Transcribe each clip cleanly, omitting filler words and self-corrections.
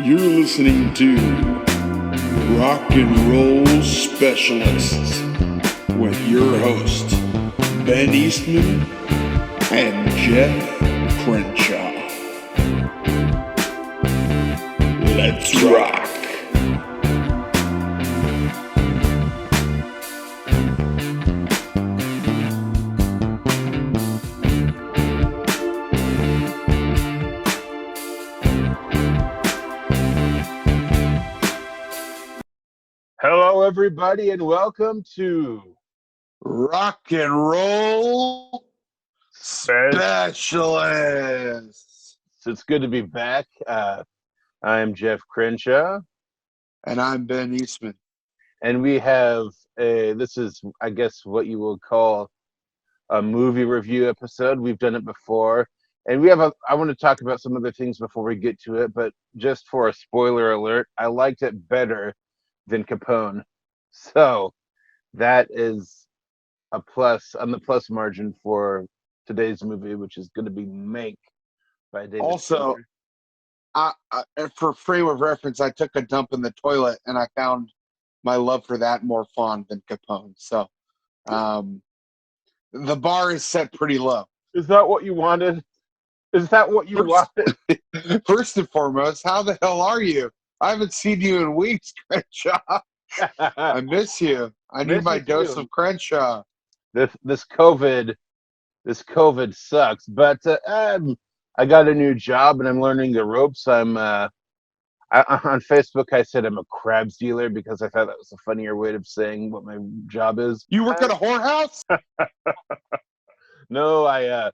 You're listening to Rock and Roll Specialists with your hosts, Ben Eastman and Geoff Crenshaw. Let's rock. Hello, everybody, and welcome to Rock and Roll Specialists. It's good to be back. I am Geoff Crenshaw, And I'm Ben Eastman. and we have this is, I guess, what you will call a movie review episode. We've done it before, and I want to talk about some other things before we get to it, but just for a spoiler alert, I liked it better than Capone. So that is a plus on the plus margin for today's movie, which is going to be Mank by David Also, Fincher. for frame of reference, I took a dump in the toilet and I found my love for that more fond than Capone. So the bar is set pretty low. Is that what you wanted? Is that what you wanted? First and foremost, how the hell are you? I haven't seen you in weeks, Crenshaw. I miss you. I need my dose of Crenshaw. This COVID sucks, but I got a new job and I'm learning the ropes. On Facebook I said I'm a crabs dealer because I thought that was a funnier way of saying what my job is. You work at a whorehouse? No, I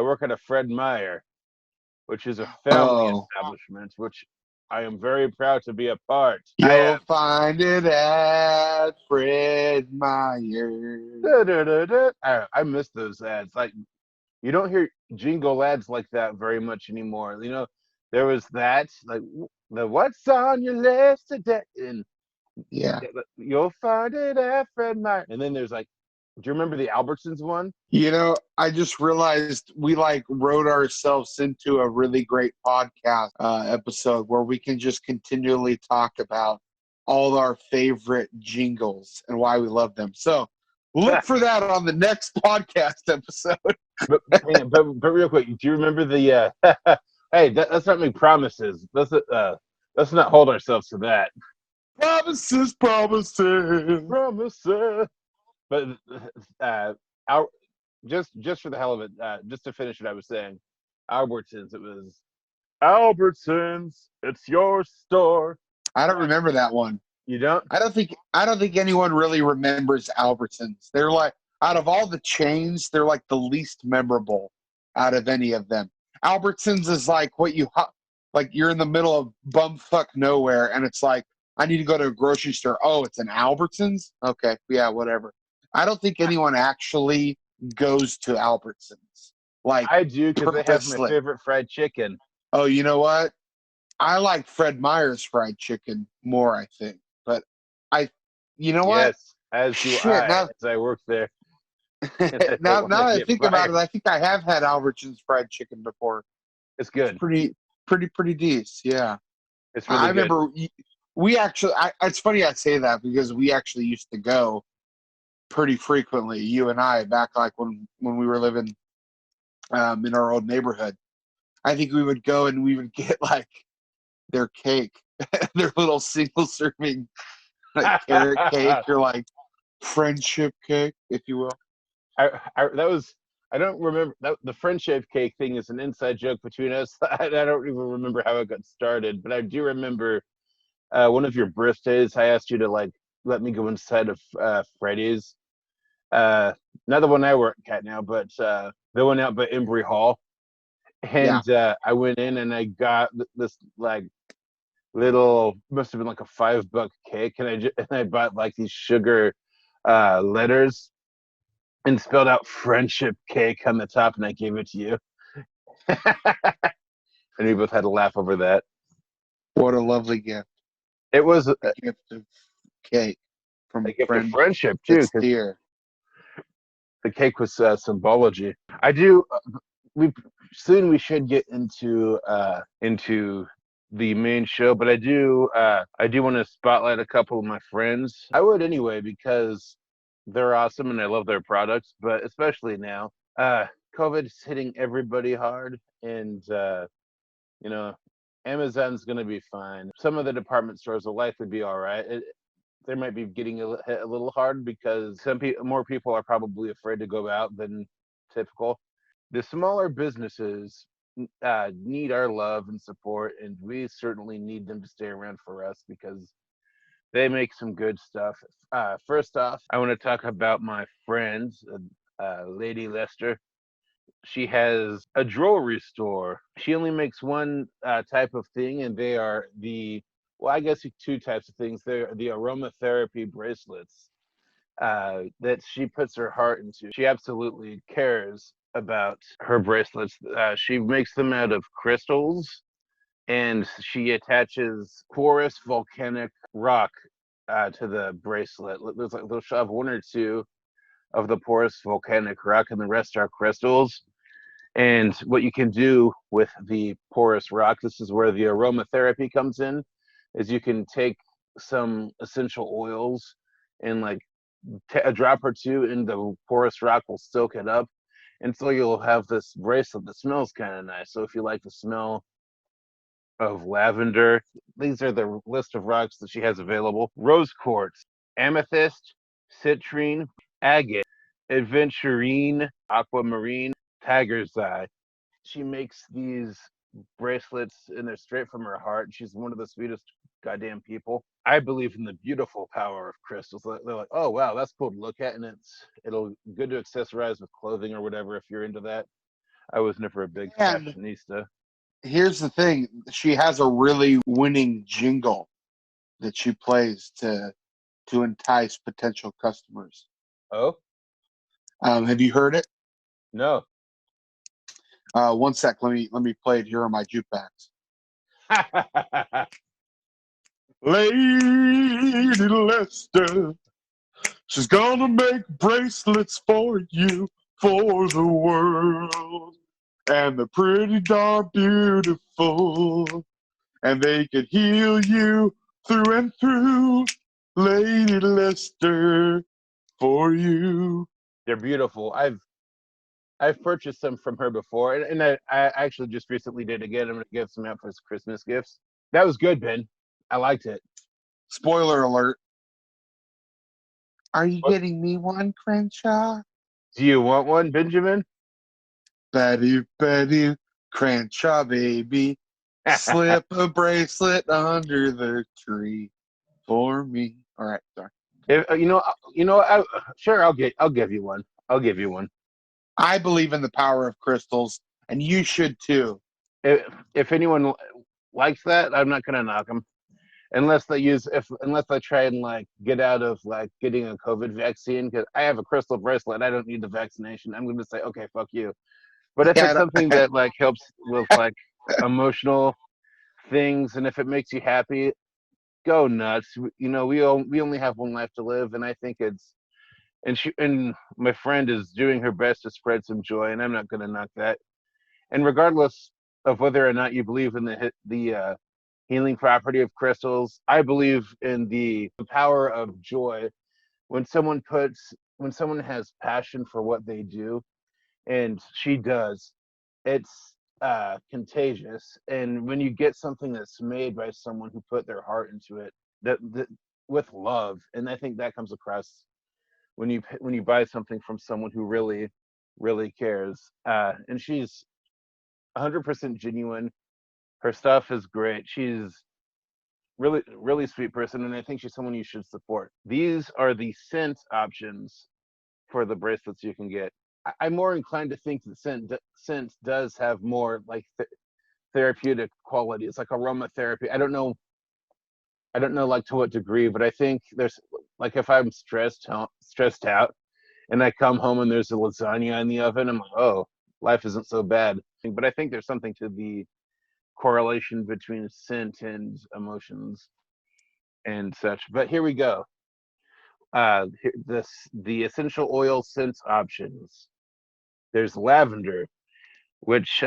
work at a Fred Meyer, which is a family establishment, which I am very proud to be a part. You'll find it at Fred Meyer. I miss those ads. Like, you don't hear jingle ads like that very much anymore. You know, there was that, like, the what's on your list today, and yeah, you'll find it at Fred Meyer. And then there's like, do you remember the Albertsons one? You know, I just realized we wrote ourselves into a really great podcast episode where we can just continually talk about all our favorite jingles and why we love them. So look for that on the next podcast episode. but real quick, do you remember the hey, let's not make promises. Let's not hold ourselves to that. Promises. But just for the hell of it, just to finish what I was saying, Albertsons. It was Albertsons. It's your store. I don't remember that one. You don't? I don't think anyone really remembers Albertsons. They're like, out of all the chains, they're like the least memorable out of any of them. Albertsons is like what you're in the middle of bumfuck nowhere, and it's like, I need to go to a grocery store. Oh, it's an Albertsons? Okay, yeah, whatever. I don't think anyone actually goes to Albertsons. Like, I do, because they have my favorite fried chicken. Oh, you know what? I like Fred Meyer's fried chicken more, I think. But you know what? Yes, as do I. As I work there. now that I think about it, I think I have had Albertsons fried chicken before. It's good. It's pretty decent. Yeah. It's really good. Remember we actually. It's funny I say that because we actually used to go pretty frequently, you and I, back like when we were living in our old neighborhood. I think we would go and we would get like their cake, their little single serving like carrot cake or like friendship cake, if you will. I don't remember that. The friendship cake thing is an inside joke between us. I don't even remember how it got started, but I do remember one of your birthdays. I asked you to like let me go inside of Freddy's. Not the one I work at now, but the one out by Embry Hall. And I went in and I got this like little, must have been like a $5 cake, and I bought like these sugar letters and spelled out friendship cake on the top, and I gave it to you. And we both had a laugh over that. What a lovely gift. It was a gift of cake from a gift of friendship too. Dear. The cake was symbology. I do. We should get into the main show, but I do want to spotlight a couple of my friends. I would anyway because they're awesome and I love their products, but especially now, uh, COVID's hitting everybody hard, and you know, Amazon's going to be fine. Some of the department stores will likely be all right. They might be getting hit a little hard because more people are probably afraid to go out than typical. The smaller businesses need our love and support, and we certainly need them to stay around for us because they make some good stuff. First off, I want to talk about my friend, Lady Lester. She has a jewelry store. She only makes one type of thing, and they are well, I guess two types of things. They're the aromatherapy bracelets that she puts her heart into. She absolutely cares about her bracelets. She makes them out of crystals, and she attaches porous volcanic rock to the bracelet. They'll have one or two of the porous volcanic rock, and the rest are crystals. And what you can do with the porous rock, this is where the aromatherapy comes in, is you can take some essential oils and like a drop or two in the porous rock will soak it up. And so you'll have this bracelet that smells kind of nice. So if you like the smell of lavender, these are the list of rocks that she has available: rose quartz, amethyst, citrine, agate, aventurine, aquamarine, tiger's eye. She makes these bracelets and they're straight from her heart. She's one of the sweetest goddamn people. I believe in the beautiful power of crystals. They're like, oh wow, that's cool to look at, and it'll good to accessorize with clothing or whatever if you're into that. I was never a big And fashionista. here's the thing: she has a really winning jingle that she plays to entice potential customers. Oh Have you heard it? no. One sec. Let me play it here on my jukebox. Lady Lester, she's gonna make bracelets for you, for the world, and they're pretty darn beautiful, and they could heal you through and through. Lady Lester, for you. They're beautiful. I've purchased some from her before, and I actually just recently did again. I'm gonna give some out for his Christmas gifts. That was good, Ben. I liked it. Spoiler alert. Are you What? getting me one, Crenshaw? Do you want one, Benjamin? Betty, Crenshaw, baby. Slip a bracelet under the tree for me. All right, sorry. Sure, I'll give you one. I'll give you one. I believe in the power of crystals, and you should too. If anyone likes that, I'm not gonna knock them unless they try and like get out of like getting a COVID vaccine because I have a crystal bracelet. I don't need the vaccination. I'm going to say, okay, fuck you. But if it's Yeah, something that like helps with like emotional things and if it makes you happy, go nuts. We only have one life to live, and I think it's and my friend is doing her best to spread some joy, and I'm not going to knock that. And regardless of whether or not you believe in the healing property of crystals, I believe in the power of joy. When someone has passion for what they do, and she does, it's contagious. And when you get something that's made by someone who put their heart into it, that with love, and I think that comes across when you buy something from someone who really cares. And she's 100% genuine. Her stuff is great. She's really sweet person, and I think she's someone you should support. These are the scent options for the bracelets you can get. I'm more inclined to think that scent does have more like therapeutic qualities, like aromatherapy. I don't know like to what degree, but I think there's like if I'm stressed out, and I come home and there's a lasagna in the oven, I'm like, oh, life isn't so bad. But I think there's something to the correlation between scent and emotions and such. But here we go. The essential oil scent options. There's lavender, which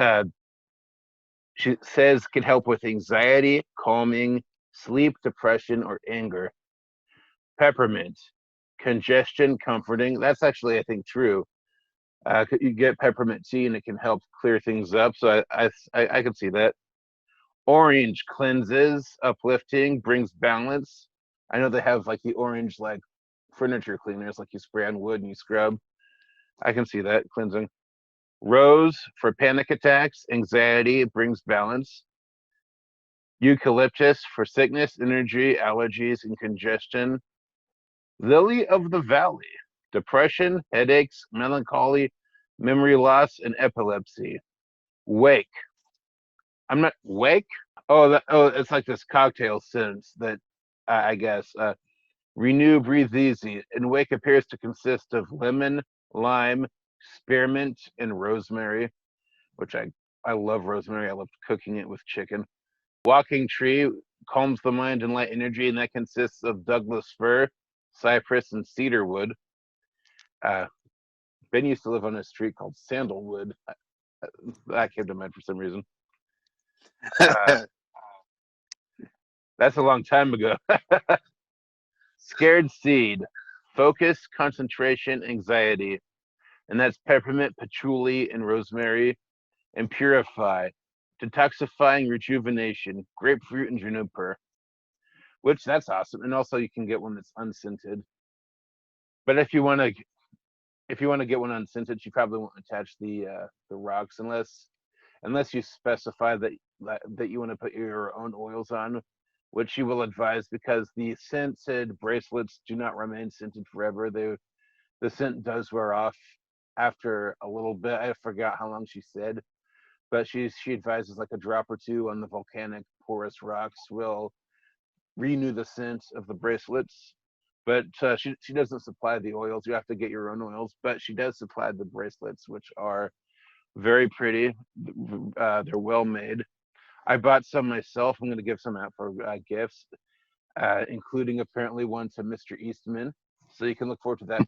She says can help with anxiety, calming, sleep, depression, or anger. Peppermint, congestion, comforting. That's actually, I think, true. You get peppermint tea and it can help clear things up. So I can see that. Orange cleanses, uplifting, brings balance. I know they have like the orange like furniture cleaners, like you spray on wood and you scrub. I can see that cleansing. Rose for panic attacks, anxiety, it brings balance. Eucalyptus for sickness, energy, allergies, and congestion. Lily of the valley, depression, headaches, melancholy, memory loss, and epilepsy. Wake. I'm not wake. Oh, it's like this cocktail sense that I guess. Renew, breathe easy. And wake appears to consist of lemon, lime, spearmint, and rosemary, which I love rosemary. I love cooking it with chicken. Walking tree calms the mind and light energy, and that consists of Douglas fir, cypress, and cedar wood. Uh, Ben used to live on a street called Sandalwood. That came to mind for some reason. That's a long time ago. Scared seed, focus, concentration, anxiety. And that's peppermint, patchouli, and rosemary. And purify, detoxifying rejuvenation, grapefruit, and juniper. Which that's awesome. And also you can get one that's unscented. But if you want to get one unscented, you probably won't attach the rocks unless you specify that you want to put your own oils on, which you will advise because the scented bracelets do not remain scented forever. The scent does wear off after a little bit. I forgot how long she said, but she advises like a drop or two on the volcanic porous rocks will renew the scent of the bracelets. But she doesn't supply the oils. You have to get your own oils, but she does supply the bracelets, which are very pretty. They're well made. I bought some myself. I'm going to give some out for gifts, including apparently one to Mr. Eastman. So you can look forward to that.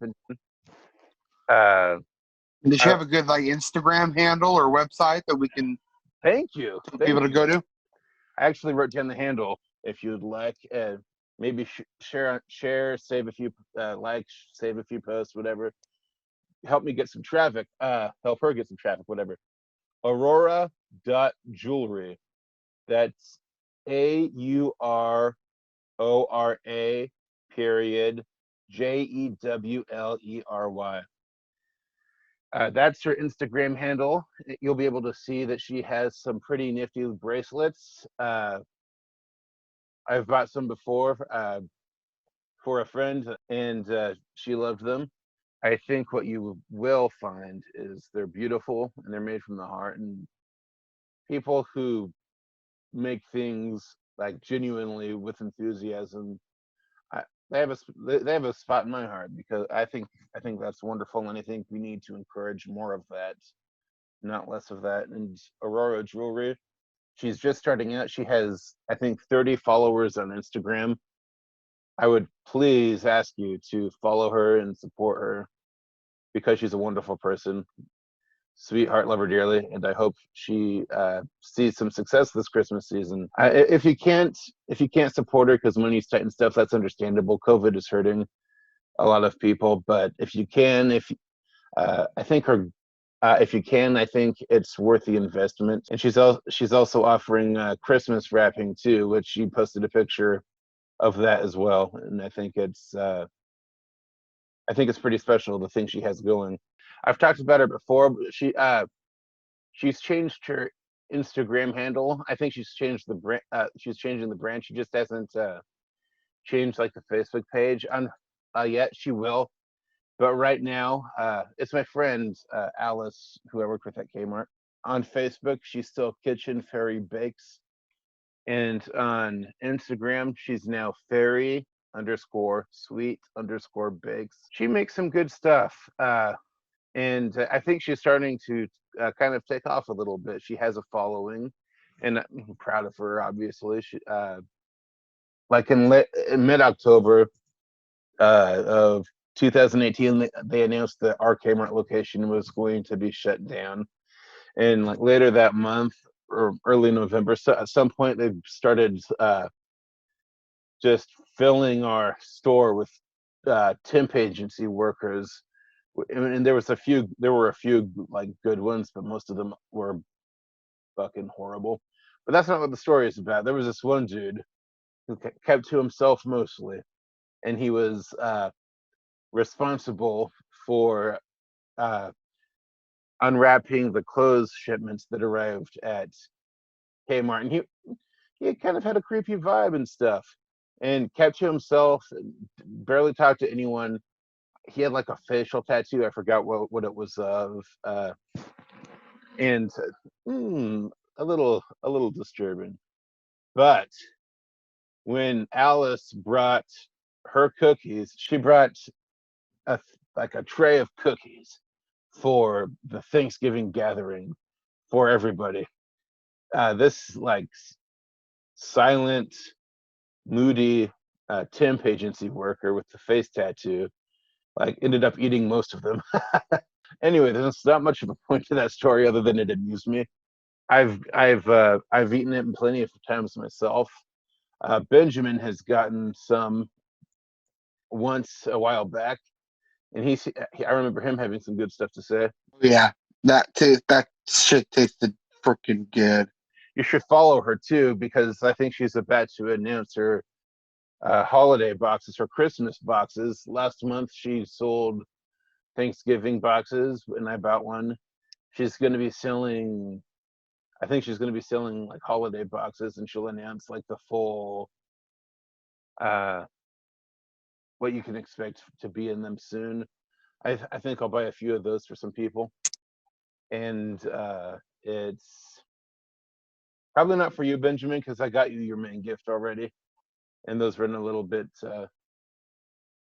Does she have a good like Instagram handle or website that we can Thank you. tell people to go to? I actually wrote down the handle if you'd like. Maybe share, save a few likes, save a few posts, whatever. Help me get some traffic. Help her get some traffic, whatever. Aurora.jewelry. That's AURORA period JEWLERY. That's her Instagram handle. You'll be able to see that she has some pretty nifty bracelets. I've bought some before for a friend, and she loved them. I think what you will find is they're beautiful and they're made from the heart. And people who make things like genuinely with enthusiasm, they have a spot in my heart because I think that's wonderful, and I think we need to encourage more of that, not less of that. And Aurora Jewelry, she's just starting out. She has, I think, 30 followers on Instagram. I would please ask you to follow her and support her because she's a wonderful person. Sweetheart, love her dearly, and I hope she sees some success this Christmas season. If you can't support her because money's tight and stuff, that's understandable. COVID is hurting a lot of people, but if you can, I think her, if you can, I think it's worth the investment. And she's also offering Christmas wrapping too, which she posted a picture of that as well, and I think it's pretty special the thing she has going. I've talked about her before, but she's changed her Instagram handle. I think she's changed the brand. She's changing the brand. She just hasn't changed like the Facebook page on yet. She will, but right now, it's my friend Alice, who I worked with at Kmart. On Facebook, she's still Kitchen Fairy Bakes, and on Instagram, she's now Fairy _ sweet _ bakes. She makes some good stuff. And I think she's starting to kind of take off a little bit. She has a following, and I'm proud of her. Obviously, she like in mid-October of 2018, they announced that our Kmart location was going to be shut down, and like later that month, or early November. So at some point, they started just filling our store with temp agency workers, and there were a few like good ones, but most of them were fucking horrible. But that's not what the story is about. There was this one dude who kept to himself mostly, and he was responsible for uh, unwrapping the clothes shipments that arrived at Kmart, and he kind of had a creepy vibe and stuff, and kept to himself, barely talked to anyone. He had like a facial tattoo. I forgot what it was of, and a little disturbing. But when Alice brought her cookies, she brought a like a tray of cookies for the Thanksgiving gathering for everybody. This like silent, moody temp agency worker with the face tattoo like ended up eating most of them. Anyway, there's not much of a point to that story other than it amused me. I've eaten it plenty of times myself. Benjamin has gotten some once a while back, and I remember him having some good stuff to say. Yeah, that shit tasted freaking good. You should follow her too, because I think she's about to announce her holiday boxes, her Christmas boxes. Last month she sold Thanksgiving boxes, and I bought one. She's going to be selling. I think she's going to be selling like holiday boxes, and she'll announce like the full uh, what you can expect to be in them soon. I think I'll buy a few of those for some people, and it's probably not for you, Benjamin, because I got you your main gift already, and those run a little bit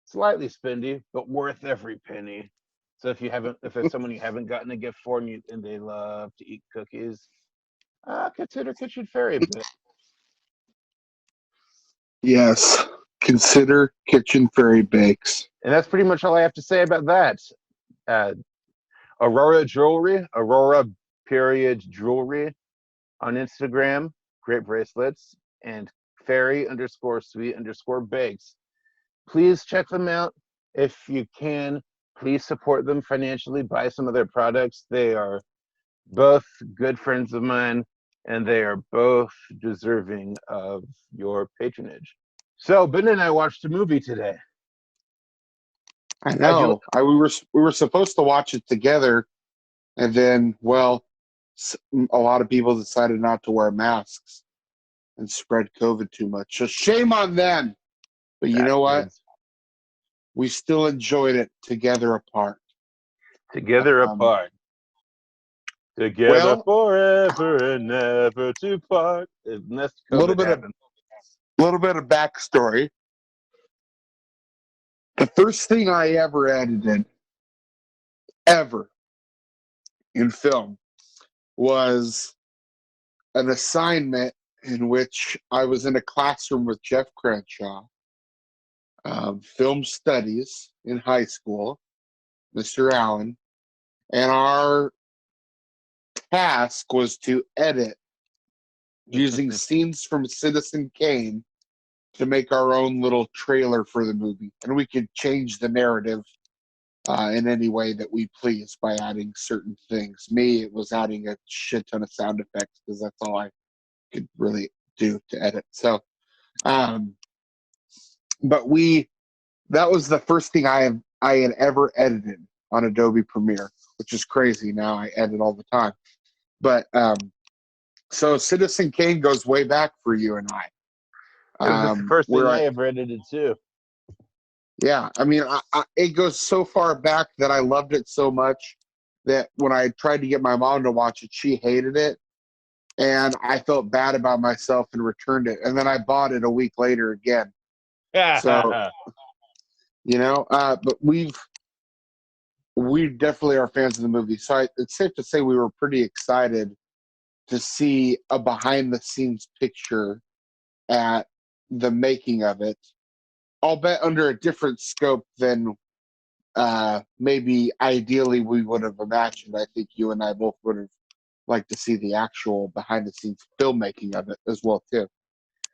slightly spendy, but worth every penny. So if there's someone you haven't gotten a gift for, and they love to eat cookies, consider Kitchen Fairy. Yes, consider Kitchen Fairy Bakes. And that's pretty much all I have to say about that. Uh, Aurora period jewelry on Instagram, great bracelets, and fairy_sweet_bakes. Please check them out if you can. Please support them financially. Buy some of their products. They are both good friends of mine, and they are both deserving of your patronage. So Ben and I watched a movie today. I How'd you? know. We were supposed to watch it together, and then a lot of people decided not to wear masks and spread COVID too much. So shame on them. But you know what? Bastards. We still enjoyed it together apart. Together Um, apart. Together well, forever and never to part. Unless a little COVID bit of happens. backstory. The first thing I ever edited, ever in film, was an assignment in which I was in a classroom with Geoff Crenshaw, film studies in high school, Mr. Allen, and our task was to edit using scenes from Citizen Kane to make our own little trailer for the movie. And we could change the narrative in any way that we please by adding certain things. Me, it was adding a shit ton of sound effects because that's all I could really do to edit. So, but that was the first thing I had ever edited on Adobe Premiere, which is crazy. Now I edit all the time. But so Citizen Kane goes way back for you and I. It was the first thing Where I ever edited too. Yeah, I mean, it goes so far back that I loved it so much that when I tried to get my mom to watch it, she hated it, and I felt bad about myself and returned it. And then I bought it a week later again. So but we definitely are fans of the movie. So it's safe to say we were pretty excited to see a behind the scenes picture at the making of it. I'll bet under a different scope than maybe ideally we would have imagined. I think you and I both would have like to see the actual behind the scenes filmmaking of it as well too.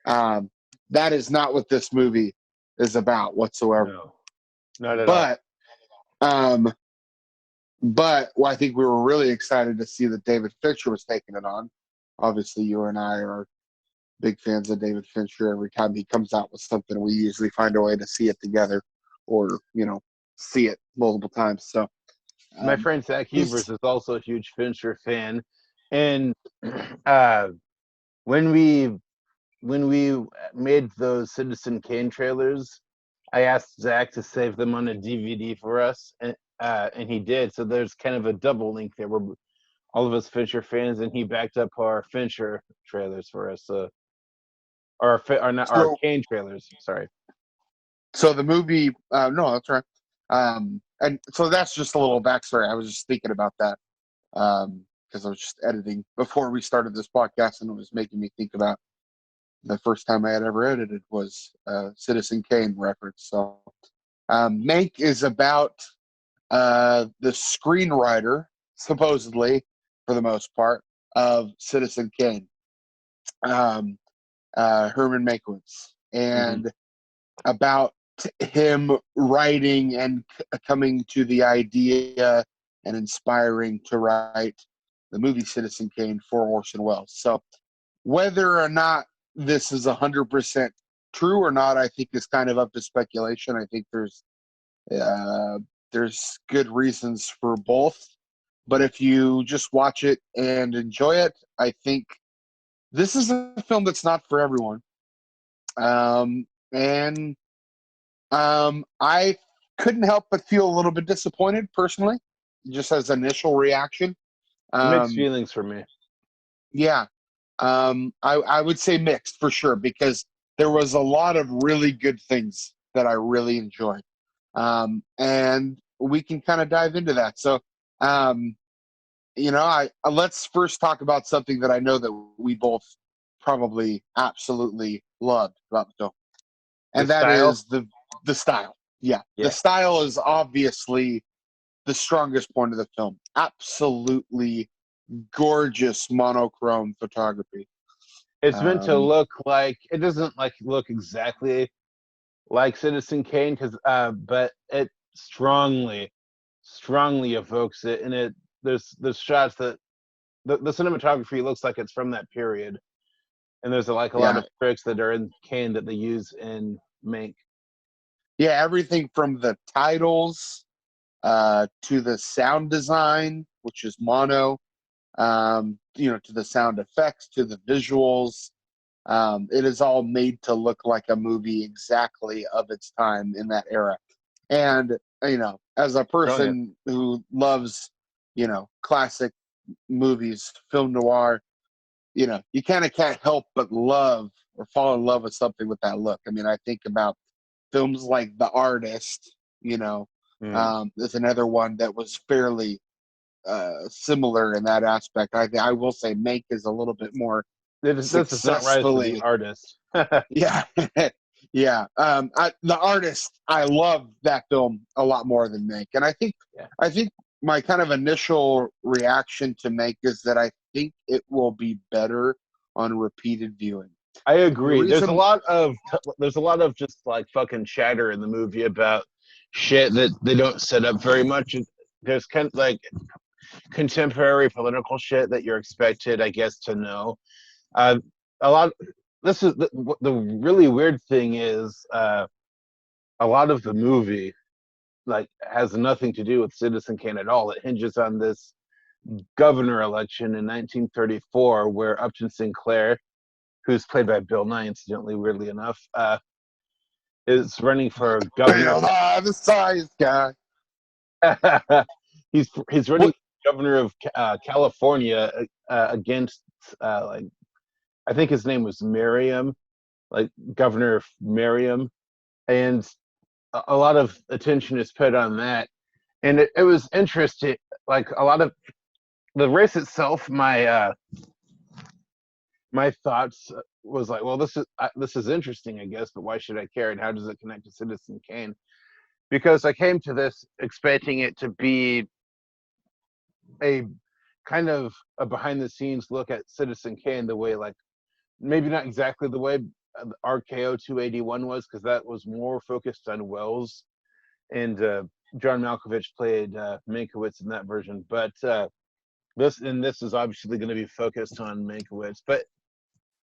Um, that is not what this movie is about whatsoever. No, not at all. But um, well, I think we were really excited to see that David Fincher was taking it on. Obviously, you and I are big fans of David Fincher. Every time he comes out with something, we usually find a way to see it together, or see it multiple times. So My um, friend Zach he's Hebers is also a huge Fincher fan, and uh, when we when we made those Citizen Kane trailers, I asked Zach to save them on a DVD for us, and he did. So there's kind of a double link there. We're all of us Fincher fans, and he backed up our Fincher trailers for us. Or not our so Kane trailers. Sorry. so the movie. No, that's right. And so that's just a little backstory. I was just thinking about that because I was just editing before we started this podcast, and it was making me think about the first time I had ever edited was Citizen Kane reference. So Mank is about the screenwriter, supposedly, for the most part, of Citizen Kane, um, Herman Mankiewicz, Hmm. and about him writing and coming to the idea and inspiring to write the movie Citizen Kane for Orson Welles. So whether or not this is 100% true or not, I think is kind of up to speculation. I think uh, there's good reasons for both. But if you just watch it and enjoy it, I think this is a film that's not for everyone. And I couldn't help but feel a little bit disappointed personally, just as initial reaction. Mixed Um, feelings for me. yeah, I would say mixed for sure because there was a lot of really good things that I really enjoyed, and we can kind of dive into that. So, um, I let's first talk about something that I know that we both probably absolutely loved about the film, The and that style. is the style. Yeah, the Yeah. style is obviously the strongest point of the film. Absolutely gorgeous monochrome photography. It's meant to Um, look like it doesn't like look exactly like Citizen Kane because but it strongly evokes it, and there's shots that the cinematography looks like it's from that period, and there's like a lot yeah, of tricks that are in Kane that they use in Mank. yeah, everything from the titles to the sound design, which is mono, to the sound effects, to the visuals. It is all made to look like a movie exactly of its time in that era. And, as a Brilliant. person who loves, classic movies, film noir, you kind of can't help but love or fall in love with something with that look. I mean, I think about films like The Artist, Mm. is another one that was fairly similar in that aspect. I will say Mank is a little bit more This is not Rise to the successfully. Artist. Yeah, yeah. The Artist, I love that film a lot more than Mank, and Yeah, I think my kind of initial reaction to Mank is that I think it will be better on repeated viewing. I And the agree. reason, There's a lot of just like fucking chatter in the movie about shit that they don't set up very much. There's kind of like contemporary political shit that you're expected, I guess, to know. Uh, a lot. This is the really weird thing is a lot of the movie like has nothing to do with Citizen Kane at all. It hinges on this governor election in 1934 where Upton Sinclair, who's played by Bill Nye, incidentally, weirdly enough, is running for governor. the size guy. He's running What? for governor of California against like I think his name was Merriam, like Governor Merriam, and a lot of attention is put on that. And it was interesting. Like a lot of the race itself, my thoughts was like, well, this is interesting, I guess, but why should I care? And how does it connect to Citizen Kane? Because I came to this expecting it to be a kind of a behind the scenes look at Citizen Kane, the way, like, maybe not exactly the way RKO 281 was, because that was more focused on Wells, and John Malkovich played Mankiewicz in that version. But this is obviously going to be focused on Mankiewicz. But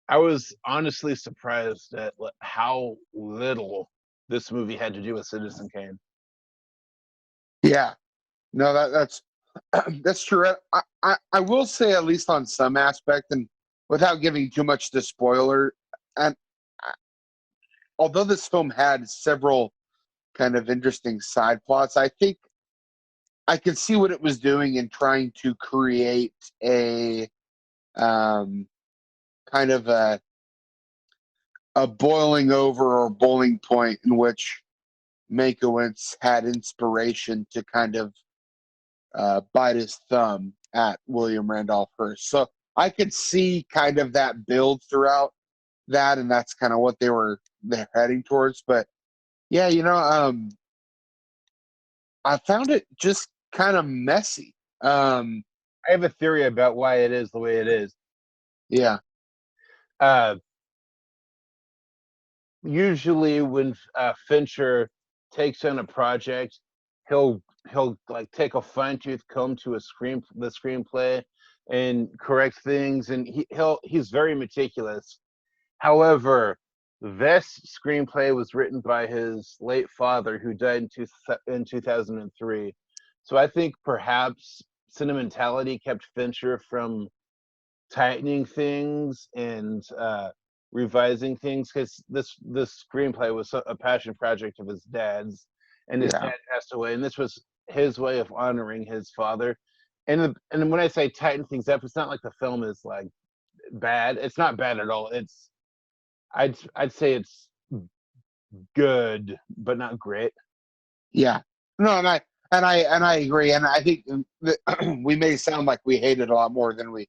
I was honestly surprised at how little this movie had to do with Citizen Kane. Yeah, no, that's that's true. I will say, at least on some aspect, and without giving too much to spoiler, and although this film had several kind of interesting side plots, I think I could see what it was doing in trying to create a um, kind of a boiling over or boiling point in which Mankiewicz had inspiration to kind of bite his thumb at William Randolph Hearst. So I could see kind of that build throughout that, and that's kind of what they're heading towards. But yeah, I found it just kind of messy. I have a theory about why it is the way it is. Yeah, Uh, Usually, when Fincher takes on a project, he'll like take a fine tooth comb to the screenplay and correct things, and he's very meticulous. However, this screenplay was written by his late father, who died in 2003. So I think perhaps sentimentality kept Fincher from tightening things and revising things, because this screenplay was a passion project of his dad's, and his yeah, dad passed away, and this was his way of honoring his father. And when I say tighten things up, it's not like the film is like bad. It's not bad at all. I'd say it's good, but not great. yeah. No, and I agree, and I think that we may sound like we hate it a lot more than we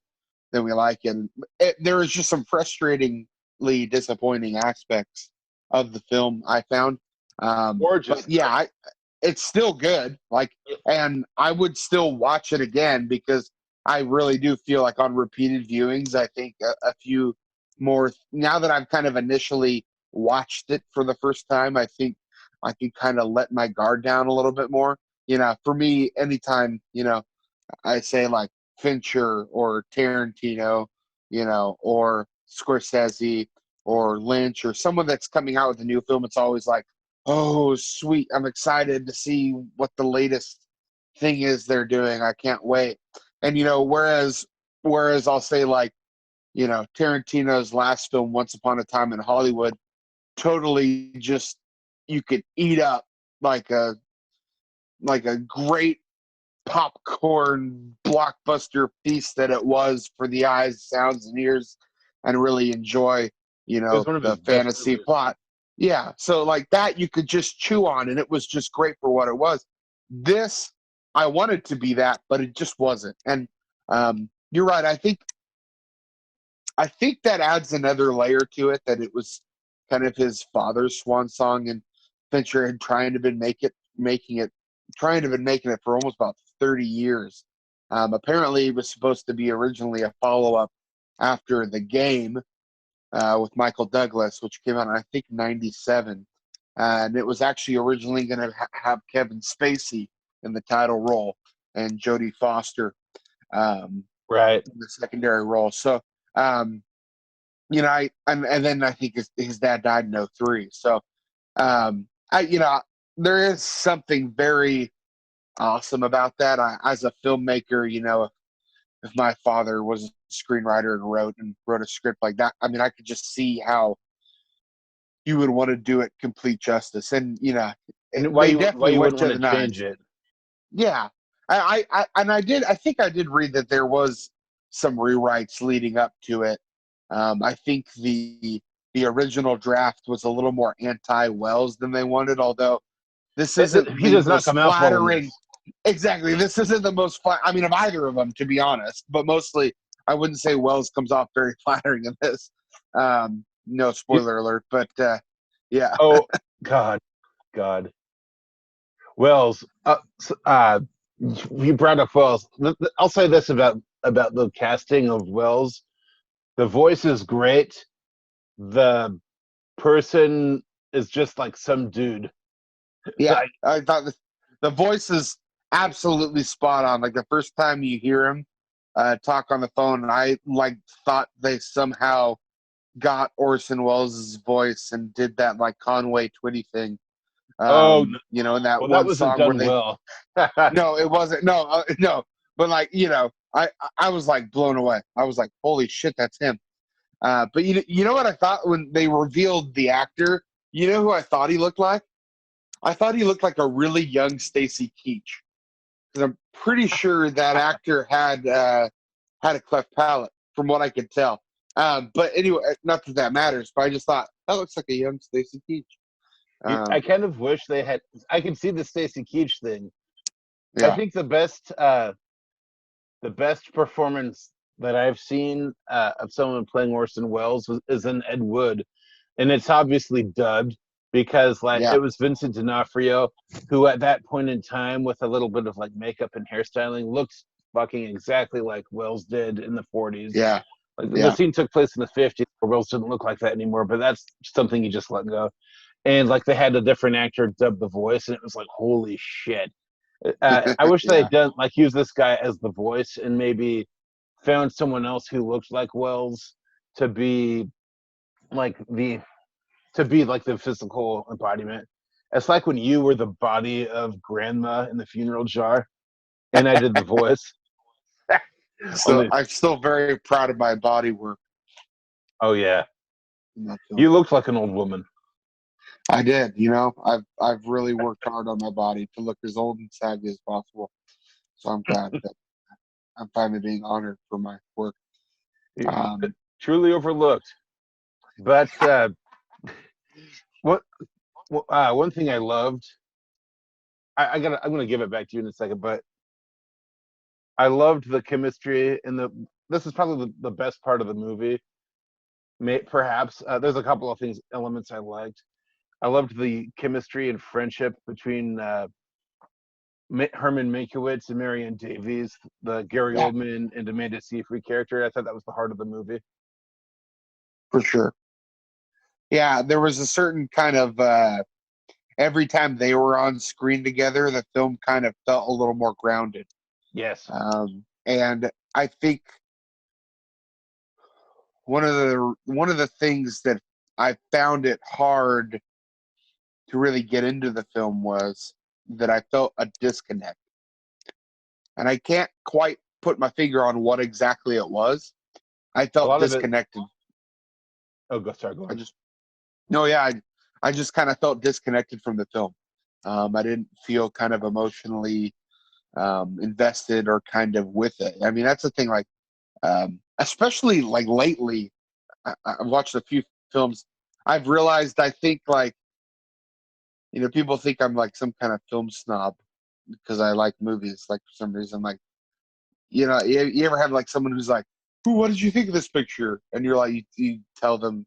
like it. There is just some frustratingly disappointing aspects of the film I found. Gorgeous. But yeah, it's still good. Like, and I would still watch it again because I really do feel like on repeated viewings, I think a few more now that I've kind of initially watched it for the first time, I think I can kind of let my guard down a little bit more. For me, anytime, I say like Fincher or Tarantino, or Scorsese or Lynch or someone that's coming out with a new film, it's always like, oh, sweet. I'm excited to see what the latest thing is they're doing. I can't wait. And whereas I'll say like, Tarantino's last film, Once Upon a Time in Hollywood, totally just you could eat up like a great popcorn blockbuster feast that it was for the eyes, sounds, and ears, and really enjoy, It was one of his the best fantasy movies. plot. Yeah, so like that you could just chew on, and it was just great for what it was. This, I wanted to be that, but it just wasn't. And you're right. I think that adds another layer to it, that it was kind of his father's swan song, and Fincher had trying to been making it for almost about 30 years. Apparently, it was supposed to be originally a follow up after The Game with Michael Douglas, which came out I think '97, and it was actually originally going to have Kevin Spacey in the title role and Jodie Foster Right. in the secondary role. So and then I think his dad died in '03. So there is something very awesome about that. As a filmmaker, if my father was a screenwriter and wrote a script like that, I mean, I could just see how you would want to do it complete justice. And And they why definitely you went wouldn't to want the to change nines. it? Yeah, I think I did read that there was some rewrites leading up to it. I think the original draft was a little more anti-Wells than they wanted, although this isn't He the does not most come out full in flattering. this. Exactly, this isn't the most. I mean, of either of them, to be honest. But mostly, I wouldn't say Wells comes off very flattering in this. No You, spoiler alert, but yeah, oh God, God. Wells. You brought up Wells. I'll say this about about the casting of Wells. The voice is great. The person is just like some dude. Yeah, Like, I thought the voice is absolutely spot on. Like the first time you hear him talk on the phone, I like thought they somehow got Orson Welles' voice and did that like Conway Twitty thing. oh, You know, in that well, that one wasn't song where done they well. no, it wasn't. No, no. But like, you know, I was like blown away. I was like, holy shit, that's him. But you know what I thought when they revealed the actor? You know who I thought he looked like? I thought he looked like a really young Stacy Keach. Because I'm pretty sure that actor had a cleft palate, from what I could tell. But anyway, not that that matters. But I just thought that looks like a young Stacy Keach. I kind of wish they had. I can see the Stacy Keach thing. I Yeah, think the best performance that I've seen of someone playing Orson Welles is in Ed Wood, and it's obviously dubbed because like yeah, it was Vincent D'Onofrio who at that point in time with a little bit of like makeup and hairstyling looks fucking exactly like Wells did in the 40s. yeah, Like the yeah. scene took place in the 50s where Wells didn't look like that anymore, but that's something you just let go. And like they had a different actor dub the voice, and it was like holy shit. I wish they Yeah. had done like use this guy as the voice and maybe found someone else who looked like Wells to be like the the physical embodiment. It's like when you were the body of grandma in the funeral jar and I did the voice. So Only I'm still very proud of my body work oh yeah. in that film. You looked like an old woman. I did, you know. I've really worked hard on my body to look as old and saggy as possible. So I'm glad that I'm finally being honored for my work. Um, Truly overlooked. But what one thing I loved I'm gonna give it back to you in a second, but I loved the chemistry in the. This is probably the best part of the movie. Perhaps there's a couple of things elements I liked. I loved the chemistry and friendship between Herman Mankiewicz and Marion Davies, the Gary yeah, Oldman and Amanda Seyfried character. I thought that was the heart of the movie. for sure. Yeah, there was a certain kind of every time they were on screen together, the film kind of felt a little more grounded. Yes, And I think one of the things that I found it hard to really get into the film was that I felt a disconnect. And I can't quite put my finger on what exactly it was. I a felt lot of it. disconnected. Oh, go I ahead. just no, yeah, I just kind of felt disconnected from the film. I didn't feel kind of emotionally invested or kind of with it. I mean, that's the thing. Like, especially like lately, I've watched a few films. I've realized I think like people think I'm like some kind of film snob because I like movies. Like for some reason, like you ever have like someone who's like, "Ooh, what did you think of this picture?" And you're like, you tell them,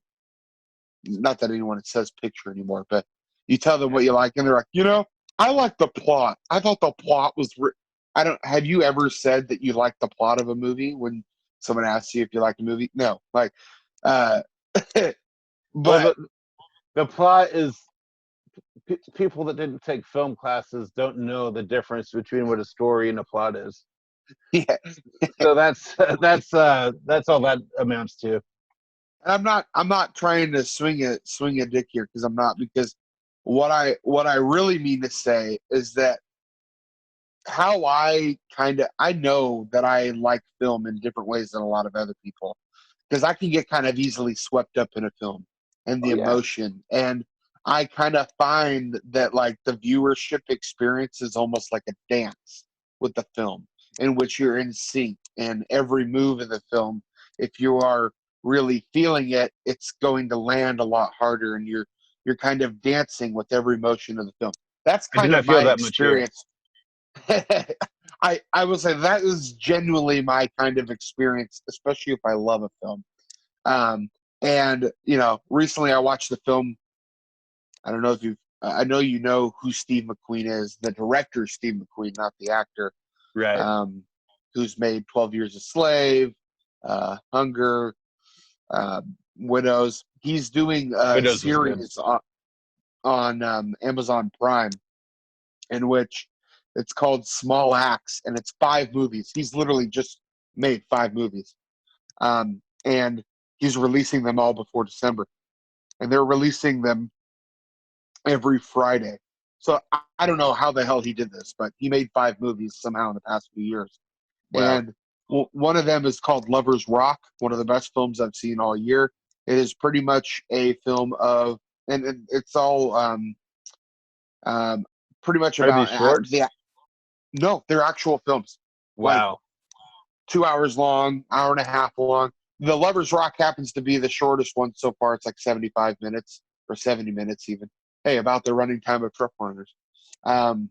not that anyone says picture anymore, but you tell them what you like, and they're like, I like the plot. I thought the plot was. I don't. Have you ever said that you like the plot of a movie when someone asks you if you like a movie? No, like, uh, Well, but the plot is people that didn't take film classes don't know the difference between what a story and a plot is. yeah, So that's that's all that amounts to. and I'm not trying to swing a dick here because I'm not, because what I really mean to say is that how I know that I like film in different ways than a lot of other people, because I can get kind of easily swept up in a film and the Oh yeah, emotion, and I kind of find that like the viewership experience is almost like a dance with the film in which you're in sync, and every move of the film, if you are really feeling it, it's going to land a lot harder, and you're kind of dancing with every motion of the film. That's I do kind not of feel my that much here. experience. I will say that is genuinely my kind of experience, especially if I love a film. Um, and recently I watched the film. I don't know if you. I know you know who Steve McQueen is, the director Steve McQueen, not the actor. Right. Um, who's made 12 Years a Slave, Hunger, Widows. He's doing a Widows was good. series on Amazon Prime, in which it's called Small Acts, and it's 5 movies. He's literally just made 5 movies, and he's releasing them all before December, and they're releasing them every Friday. So I don't know how the hell he did this, but he made 5 movies somehow in the past few years. Wow. And one of them is called Lovers Rock, one of the best films I've seen all year. It is pretty much a film of, and it's all um, pretty much Are these about shorts? no, they're actual films, like Wow. 2 hours long, hour and a half long. The Lovers Rock happens to be the shortest one so far. It's like 75 minutes or 70 minutes even. Hey, about the running time of truck runners. Um,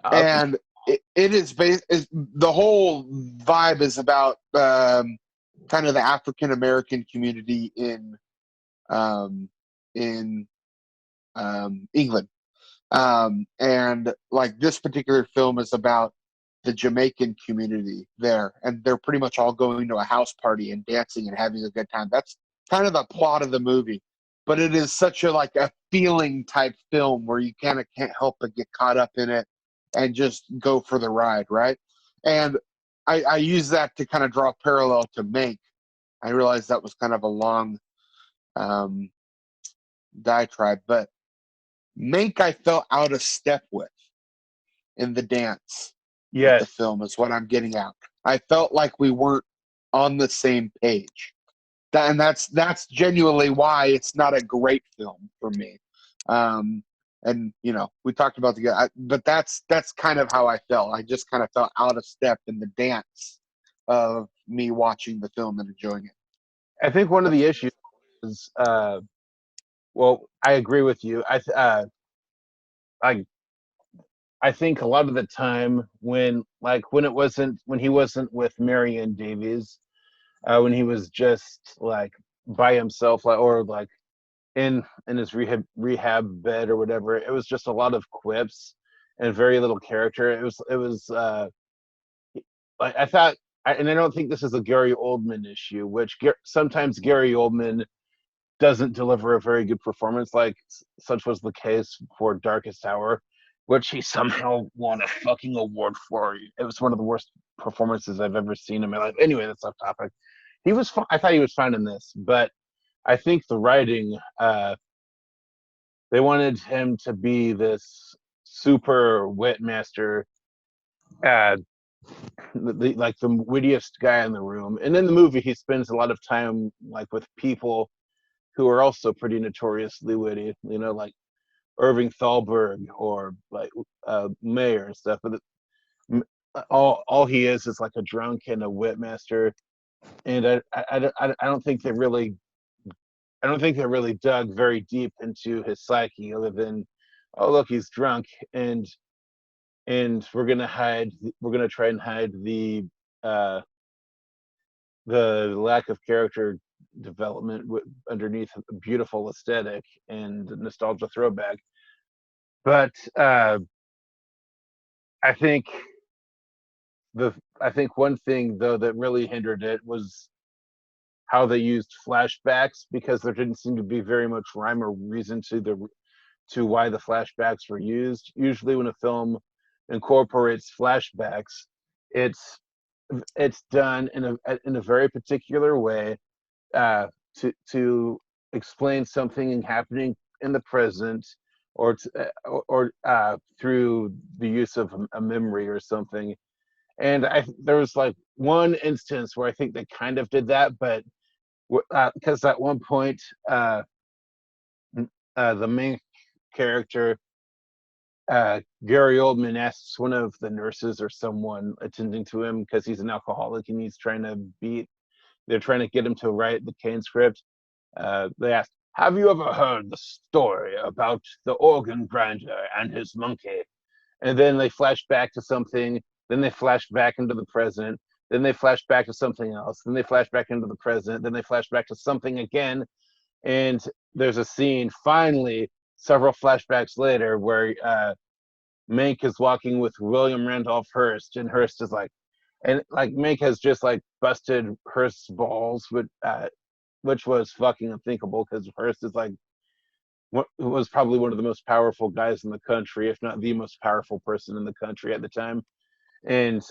Awesome. and it is based. The whole vibe is about kind of the African American community um, in England. And like this particular film is about the Jamaican community there, and they're pretty much all going to a house party and dancing and having a good time. That's kind of the plot of the movie, but it is such a like a feeling type film where you kind of can't help but get caught up in it and just go for the ride, right? And I use that to kind of draw a parallel to Mank. I realized that was kind of a long um, diatribe, but Mank I felt out of step with in the dance with the Yes. film is what I'm getting at. I felt like we weren't on the same page. And that's genuinely why it's not a great film for me. And you know, we talked about but that's kind of how I felt. I just kind of felt out of step in the dance of me watching the film and enjoying it. I think one of the issues is, well, I agree with you. I I think a lot of the time when when he wasn't with Marion Davies, when he was just like by himself, like, or like in his rehab bed or whatever, it was just a lot of quips and very little character. It was like I thought, and I don't think this is a Gary Oldman issue, which sometimes Gary Oldman doesn't deliver a very good performance, like such was the case for Darkest Hour, which he somehow won a fucking award for. It was one of the worst performances I've ever seen in my life. Anyway, that's off topic. He was I thought he was fine in this, but I think the writing, they wanted him to be this super wit master, uh, like the wittiest guy in the room. And in the movie, he spends a lot of time like with people who are also pretty notoriously witty, you know, like Irving Thalberg or like Mayer and stuff. But all he is like a drunk and a wit master. And I don't think they really dug very deep into his psyche, other than, oh look, he's drunk, and we're gonna try and hide uh, the lack of character development underneath a beautiful aesthetic and nostalgia throwback. But I think I think one thing though that really hindered it was how they used flashbacks, because there didn't seem to be very much rhyme or reason to why the flashbacks were used. Usually, when a film incorporates flashbacks, it's it's done in a very particular way, to explain something happening in the present, or through the use of a memory or something. And there was like one instance where I think they kind of did that, but because at one point, the main character, Gary Oldman, asks one of the nurses or someone attending to him, because he's an alcoholic and they're trying to get him to write the Kane script. They asked, "Have you ever heard the story about the organ grinder and his monkey?" And then they flash back to something. Then they flash back into the present. Then they flash back to something else. Then they flash back into the present. Then they flash back to something again. And there's a scene, finally, several flashbacks later, where Mank is walking with William Randolph Hearst, and Hearst is like, and like Mank has just like busted Hearst's balls, which was fucking unthinkable because Hearst is like was probably one of the most powerful guys in the country, if not the most powerful person in the country at the time. And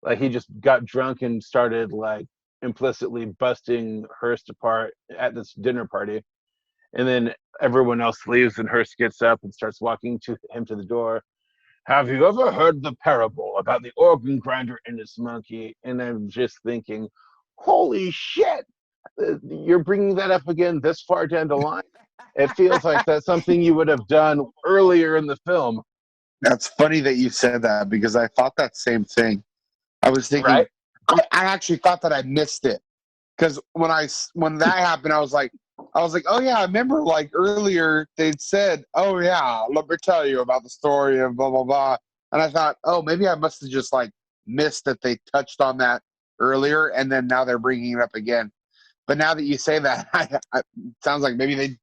like he just got drunk and started like implicitly busting Hearst apart at this dinner party. And then everyone else leaves, and Hearst gets up and starts walking to him to the door. Have you ever heard the parable about the organ grinder and his monkey? And I'm just thinking, holy shit, you're bringing that up again this far down the line? It feels like that's something you would have done earlier in the film. That's funny that you said that because I thought that same thing. I was thinking, Right? I actually thought that I missed it because when that happened, I was like, oh yeah, I remember like earlier they'd said, oh yeah, let me tell you about the story of blah blah blah, and I thought, oh maybe I must have just like missed that they touched on that earlier, and then now they're bringing it up again. But now that you say that, it sounds like maybe they,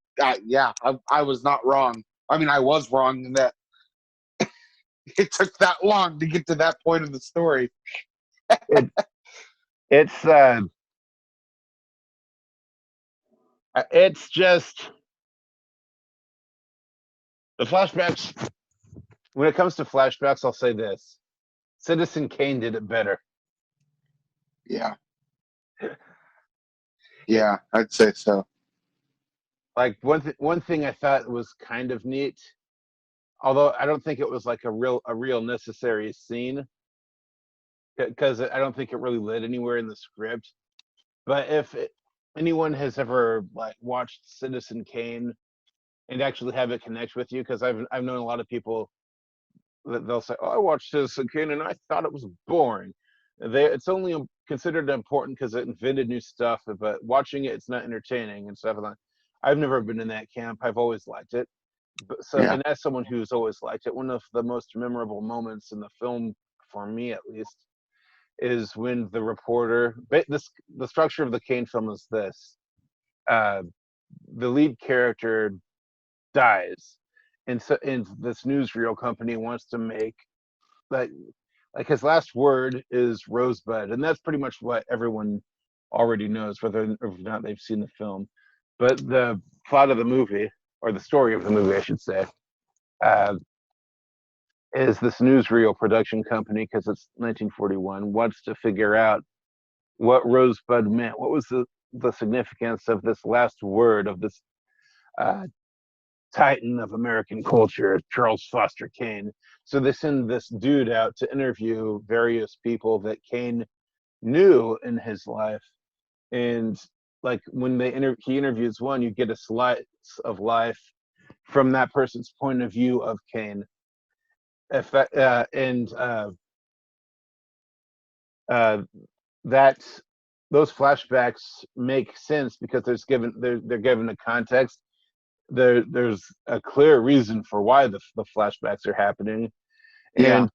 yeah, I was not wrong. I mean, I was wrong in that it took that long to get to that point of the story. It, it's it's just the flashbacks. When it comes to flashbacks, I'll say this: Citizen Kane did it better. Yeah, yeah, I'd say so. Like one thing I thought was kind of neat, although I don't think it was like a real necessary scene because I don't think it really led anywhere in the script. But if anyone has ever like watched Citizen Kane and actually have it connect with you, because I've known a lot of people that they'll say, "Oh, I watched Citizen Kane and I thought it was boring." It's only considered important because it invented new stuff, but watching it, it's not entertaining and stuff like that. I've never been in that camp. I've always liked it. But so, Yeah, and as someone who's always liked it, one of the most memorable moments in the film, for me at least, is when the reporter. The structure of the Kane film is this: uh, the lead character dies, and so and this newsreel company wants to make like his last word is Rosebud, and that's pretty much what everyone already knows, whether or not they've seen the film. But the plot of the movie, or the story of the movie, I should say, uh, is this newsreel production company, because it's 1941, wants to figure out what Rosebud meant. What was the significance of this last word of this uh, titan of American culture, Charles Foster Kane? So they send this dude out to interview various people that Kane knew in his life. And like when he interviews one, you get a slice of life from that person's point of view of Kane. If that, and uh, that those flashbacks make sense because they're given a context. There's a clear reason for why the flashbacks are happening, yeah, and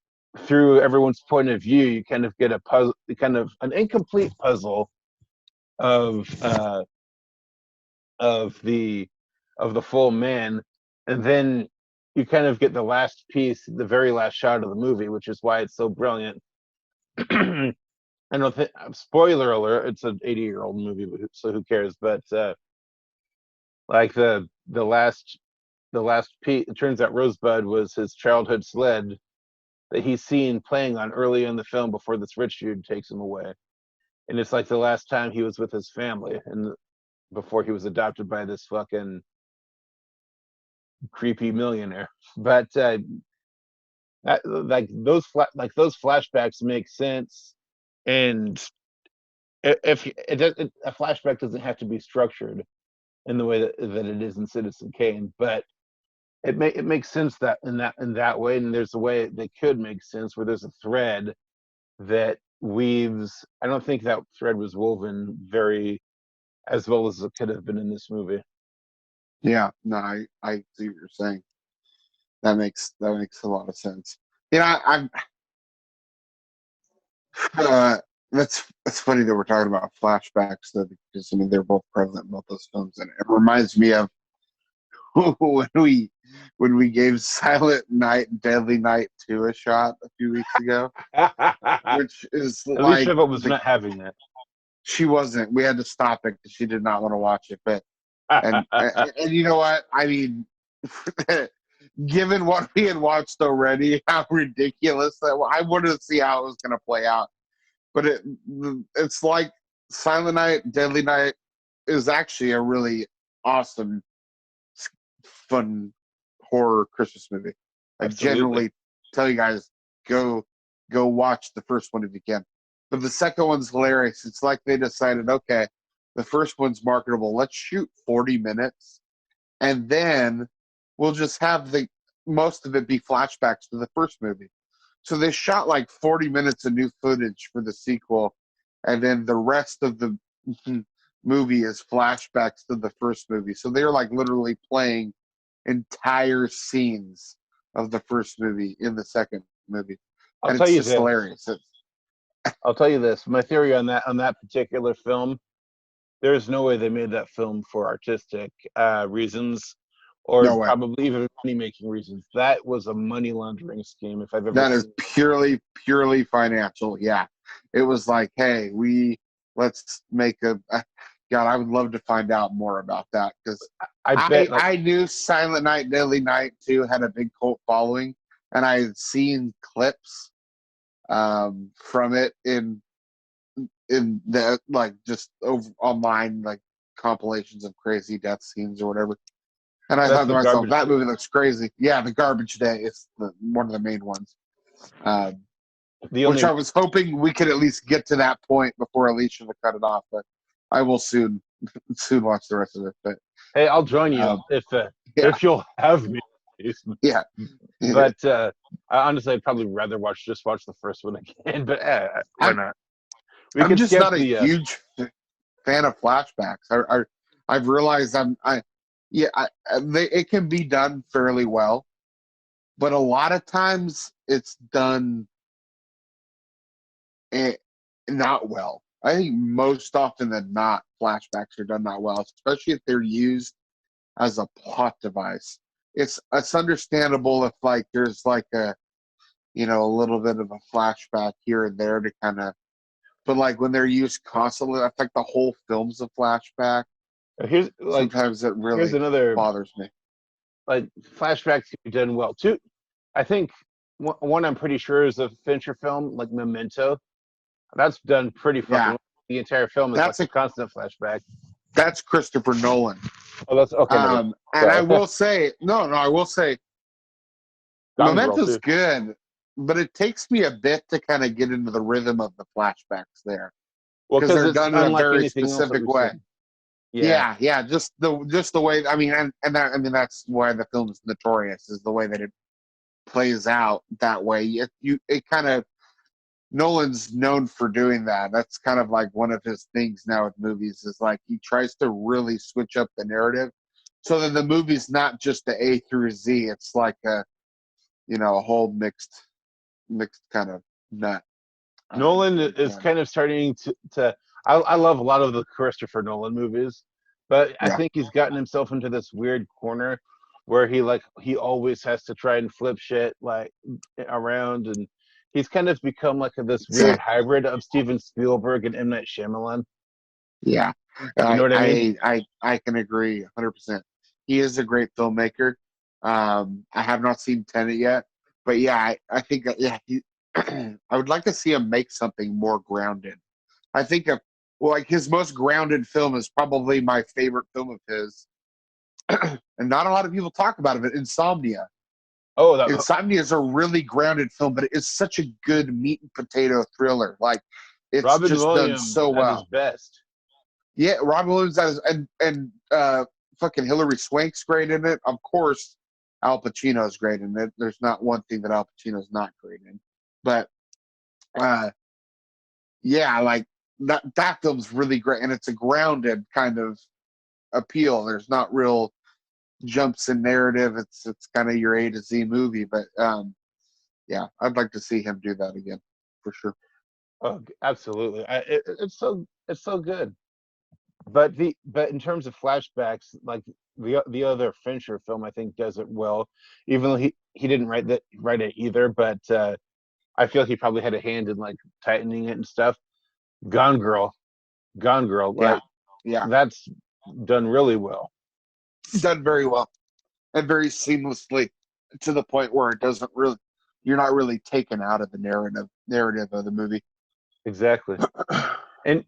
through everyone's point of view, you kind of get a puzzle, kind of an incomplete puzzle of of the of the full man, and then you kind of get the last piece, the very last shot of the movie, which is why it's so brilliant. I don't think, spoiler alert, it's an 80-year-old movie, so who cares? But like the last piece, it turns out Rosebud was his childhood sled that he's seen playing on early in the film before this rich dude takes him away, and it's like the last time he was with his family, and before he was adopted by this fucking creepy millionaire. But like those flashbacks make sense, and if a flashback doesn't have to be structured in the way that it is in Citizen Kane, but it makes sense that in that way, and there's a way that could make sense where there's a thread that weaves. I don't think that thread was woven very as well as it could have been in this movie. yeah. No, I see what you're saying. That makes a lot of sense. You know, I'm. That's funny that we're talking about flashbacks though, because I mean they're both prevalent in both those films, and it reminds me of when we gave Silent Night and Deadly Night 2 a shot a few weeks ago, which is like Alicia was not having that. she wasn't. We had to stop it because she did not want to watch it. But and you know what? I mean, given what we had watched already, how ridiculous that was, I wanted to see how it was going to play out. But it's like Silent Night, Deadly Night is actually a really awesome, fun horror Christmas movie. I Absolutely. generally tell you guys go watch the first one if you can. But the second one's hilarious. It's like they decided, okay, the first one's marketable. Let's shoot 40 minutes, and then we'll just have the most of it be flashbacks to the first movie. So they shot like 40 minutes of new footage for the sequel, and then the rest of the movie is flashbacks to the first movie. So they're like literally playing entire scenes of the first movie in the second movie, I'll and tell it's you just this. hilarious. I'll tell you this. My theory on that particular film, there's no way they made that film for artistic reasons, or No way. probably even money making reasons. That was a money laundering scheme if I've ever That is seen. purely financial. Yeah, it was like, hey, let's make a. God, I would love to find out more about that because I I bet like I knew Silent Night, Deadly Night 2 had a big cult following, and I had seen clips from it in the like just over online like compilations of crazy death scenes or whatever. And I that's thought to the myself, garbage. that movie looks crazy. Yeah, the Garbage Day is one of the main ones. Um, The which only I was hoping we could at least get to that point before Alicia would cut it off, but I will soon watch the rest of it. But hey, I'll join you um, yeah, if you'll have me. yeah, But I honestly, I'd probably rather watch the first one again. But why I'm not? We I'm could just skip not a the. huge fan of flashbacks. I've realized it can be done fairly well, but a lot of times it's done eh, not well. I think most often than not, flashbacks are done not well, especially if they're used as a plot device. It's understandable if like there's like a little bit of a flashback here and there to kind of, but like when they're used constantly, I think the whole film's a flashback. Sometimes it Here's really another bothers me. like flashbacks can be done well too. I think one I'm pretty sure is a Fincher film, like Memento. That's done pretty fucking Yeah, well. The entire film is like that's a a constant flashback. that's Christopher Nolan. Oh, that's okay. Never. And I Sorry. will say, no, I will say, Gone Girl Memento's too. good, but it takes me a bit to kind of get into the rhythm of the flashbacks there Well, because because they're it's done in a unlike very anything else that specific we've way. seen. Yeah. Yeah, just the way. I mean, I mean that's why the film's notorious is the way that it plays out that way. It kind of Nolan's known for doing that. That's kind of like one of his things now with movies is like he tries to really switch up the narrative so that the movie's not just the A through Z. It's like a whole mixed kind of nut. Nolan With is him. kind of starting to I love a lot of the Christopher Nolan movies, but I Yeah, think he's gotten himself into this weird corner where he always has to try and flip shit like around, and he's kind of become like this weird hybrid of Steven Spielberg and M. Night Shyamalan. yeah. You know I what I mean? I I can agree 100%. He is a great filmmaker. I have not seen Tenet yet, but yeah, I think yeah, I would like to see him make something more grounded. I think like his most grounded film is probably my favorite film of his, and not a lot of people talk about it. But Insomnia. Oh, that Insomnia is a really grounded film, but it is such a good meat and potato thriller. Like it's Robin just done Williams so at his well. best. Yeah, Robin Williams and fucking Hilary Swank's great in it. Of course, Al Pacino's great in it. There's not one thing that Al Pacino's not great in. But uh, yeah, like that film's really great, and it's a grounded kind of appeal. There's not real jumps in narrative. It's kind of your A to Z movie, but yeah, I'd like to see him do that again for sure. Oh, absolutely. It's so good. but in terms of flashbacks, like the other Fincher film, I think does it well, even though he didn't write it either. But I feel he probably had a hand in like tightening it and stuff. Gone Girl, Gone Girl, Yeah, like yeah, that's done really well. done very well and very seamlessly to the point where it doesn't really, you're not really taken out of the narrative of the movie. Exactly. And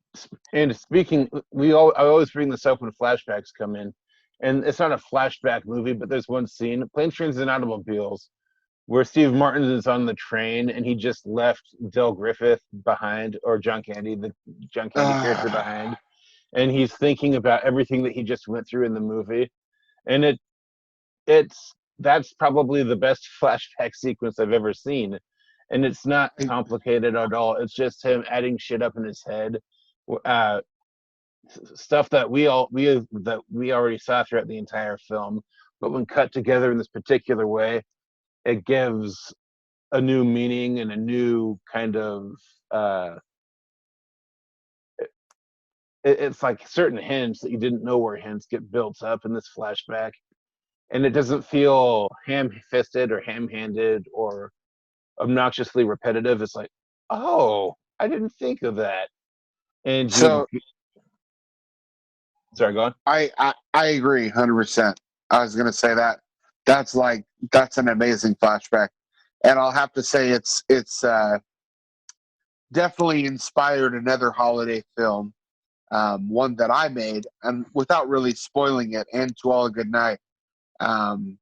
and speaking, I always bring this up when flashbacks come in, and it's not a flashback movie, but there's one scene, Planes, Trains, and Automobiles, where Steve Martin is on the train and he just left Del Griffith behind, or John Candy, the John Candy character uh, behind, and he's thinking about everything that he just went through in the movie, and it's that's probably the best flashback sequence I've ever seen, and it's not complicated at all. It's just him adding shit up in his head, uh, stuff that we already saw throughout the entire film, but when cut together in this particular way, it gives a new meaning and a new kind of uh, it's like certain hints that you didn't know were hints get built up in this flashback, and it doesn't feel ham-fisted or ham-handed or obnoxiously repetitive. It's like, oh, I didn't think of that. And you, so sorry, go on. I agree 100%. I was gonna say that that's an amazing flashback, and I'll have to say it's definitely inspired another holiday film, one that I made, and without really spoiling it. And To All a Good Night. Um,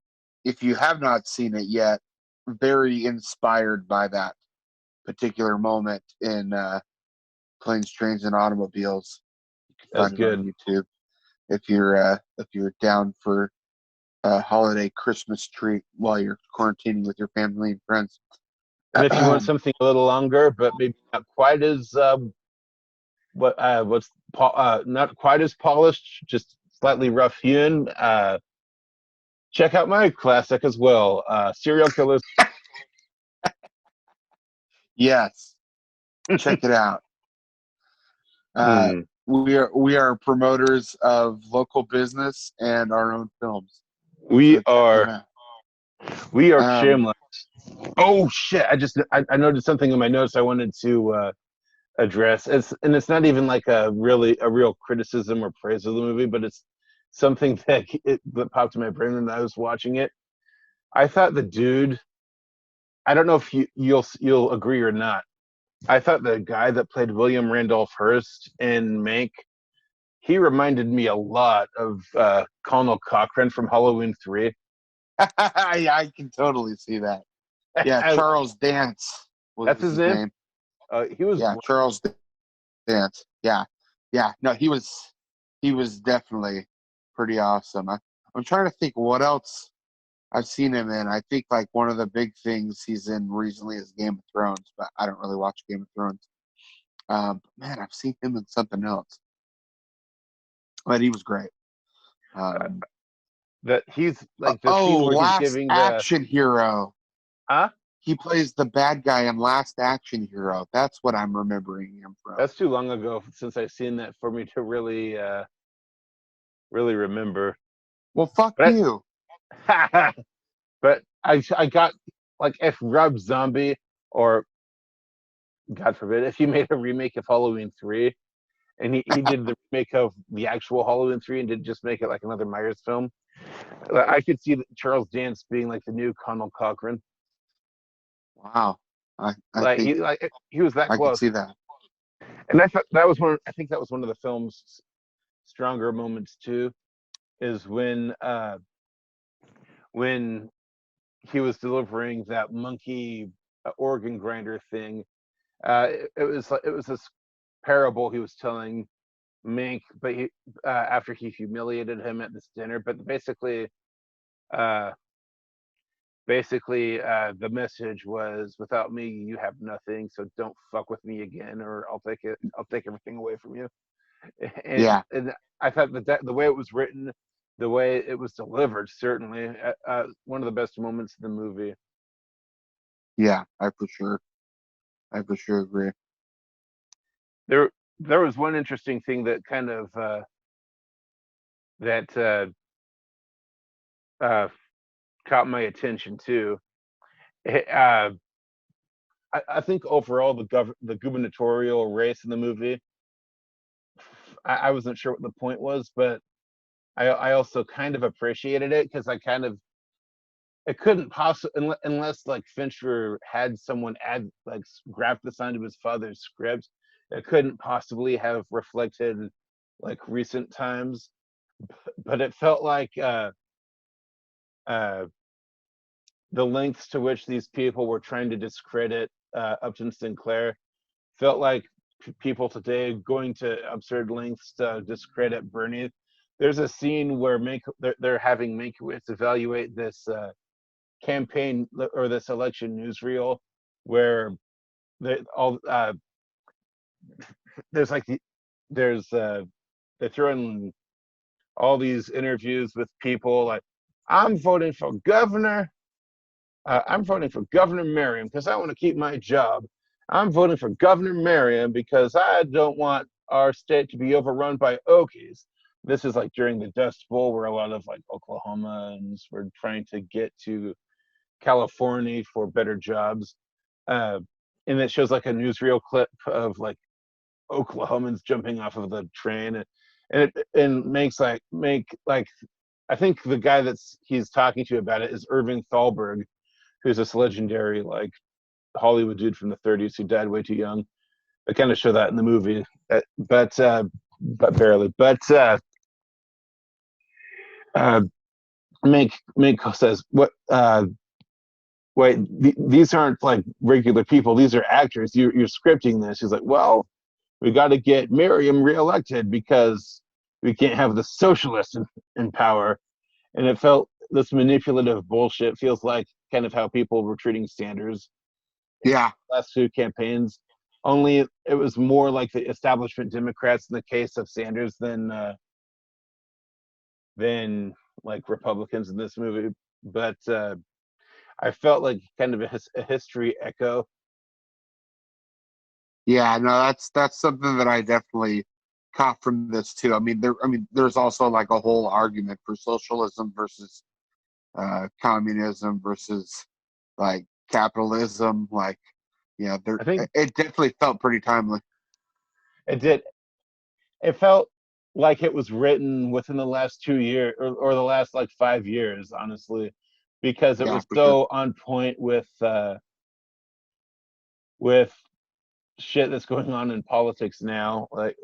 if you have not seen it yet, very inspired by that particular moment in Planes, Trains, and Automobiles. You can That's find it on good. YouTube if you're down for a holiday Christmas treat while you're quarantining with your family and friends. And if you want something a little longer, but maybe not quite as not quite as polished, just slightly rough hewn, check out my classic as well, Serial Killers. Yes, check it out. Uh, Hmm. we are promoters of local business and our own films, We so check them are out. we are Um, shameless. Oh shit! I noticed something in my notes I wanted to address. It's not even like a real criticism or praise of the movie, but it's something that popped in my brain when I was watching it. I thought the dude. I don't know if you'll agree or not. I thought the guy that played William Randolph Hearst in Mank, he reminded me a lot of Colonel Cochran from Halloween 3. I can totally see that. Yeah, Charles Dance That's was his his name. name. He was Yeah, Charles Dance. Yeah, yeah. No, he was definitely pretty awesome. I'm trying to think what else I've seen him in. I think like one of the big things he's in recently is Game of Thrones, but I don't really watch Game of Thrones. Man, I've seen him in something else, but he was great. Um, that he's like the oh, scene where he's Last giving the Action Hero. huh. He plays the bad guy in Last Action Hero. That's what I'm remembering him from. That's too long ago since I've seen that for me to really remember. Well, fuck But you. but I got like if Rob Zombie or God forbid if he made a remake of Halloween 3 and he did the remake of the actual Halloween 3 and did just make it like another Myers film, I could see Charles Dance being like the new Colonel Cochran. Wow. I Like think he was that I could close. see that. And I thought that was one. I think that was one of the film's stronger moments too. Is when he was delivering that monkey organ grinder thing. It was this parable he was telling Mink, but after he humiliated him at this dinner. But uh, the message was, "Without me, you have nothing. So don't fuck with me again, or I'll take it. I'll take everything away from you." Yeah, And I thought that the way it was written, the way it was delivered, certainly one of the best moments of the movie. yeah, I for sure agree. There was one interesting thing that kind of that uh, caught my attention too. It, I think overall the gubernatorial race in the movie, I wasn't sure what the point was, but I also kind of appreciated it because I kind of it couldn't possibly unless like Fincher had someone add like graph this onto his father's script, it couldn't possibly have reflected like recent times. But it felt like uh, the lengths to which these people were trying to discredit Upton Sinclair felt like people today going to absurd lengths to discredit Bernie. There's a scene where they're having Mankiewicz evaluate this campaign or this election newsreel where they all there's like there's they throw in all these interviews with people like I'm voting for governor. I'm voting for Governor Merriam because I want to keep my job. I'm voting for Governor Merriam because I don't want our state to be overrun by Okies. This is like during the Dust Bowl where a lot of like Oklahomans were trying to get to California for better jobs. Uh, and it shows like a newsreel clip of like Oklahomans jumping off of the train, and makes like make like I think the guy that's he's talking to about it is Irving Thalberg, who's this legendary like Hollywood dude from the 30s who died way too young. They kind of show that in the movie, but barely. Uh, Make says what wait, these aren't like regular people. These are actors. You're scripting this. He's like, well, we got to get Miriam reelected because we can't have the socialists in power. And it felt this manipulative bullshit feels like kind of how people were treating Sanders in Yeah, the last two campaigns. Only it was more like the establishment Democrats in the case of Sanders than like Republicans in this movie. But I felt like kind of a history echo. yeah, no, that's something that I definitely caught from this too. There's also like a whole argument for socialism versus communism versus like capitalism. Like, yeah, there I think it definitely felt pretty timely. it did. It felt like it was written within the last 2 years or the last like 5 years, honestly, because it Yeah, was for sure. so on point with shit that's going on in politics now, like